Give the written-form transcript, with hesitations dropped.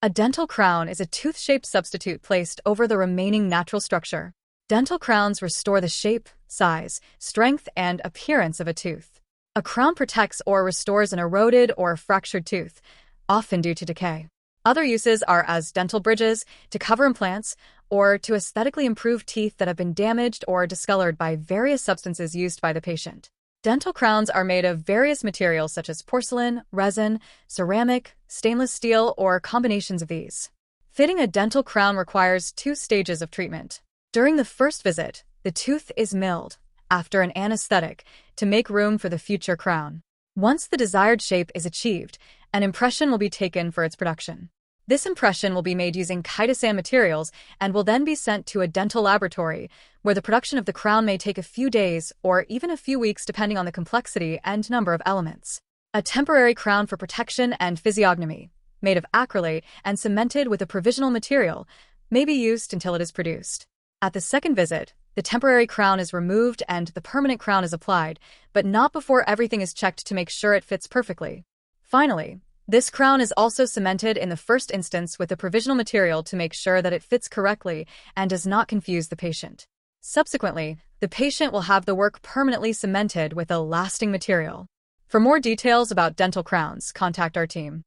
A dental crown is a tooth-shaped substitute placed over the remaining natural structure. Dental crowns restore the shape, size, strength, and appearance of a tooth. A crown protects or restores an eroded or fractured tooth, often due to decay. Other uses are as dental bridges, to cover implants, or to aesthetically improve teeth that have been damaged or discolored by various substances used by the patient. Dental crowns are made of various materials such as porcelain, resin, ceramic, stainless steel, or combinations of these. Fitting a dental crown requires 2 stages of treatment. During the first visit, the tooth is milled, after an anesthetic, to make room for the future crown. Once the desired shape is achieved, an impression will be taken for its production. This impression will be made using chitosan materials and will then be sent to a dental laboratory, where the production of the crown may take a few days or even a few weeks depending on the complexity and number of elements. A temporary crown for protection and physiognomy, made of acrylate and cemented with a provisional material, may be used until it is produced. At the second visit, the temporary crown is removed and the permanent crown is applied, but not before everything is checked to make sure it fits perfectly. Finally, this crown is also cemented in the first instance with a provisional material to make sure that it fits correctly and does not confuse the patient. Subsequently, the patient will have the work permanently cemented with a lasting material. For more details about dental crowns, contact our team.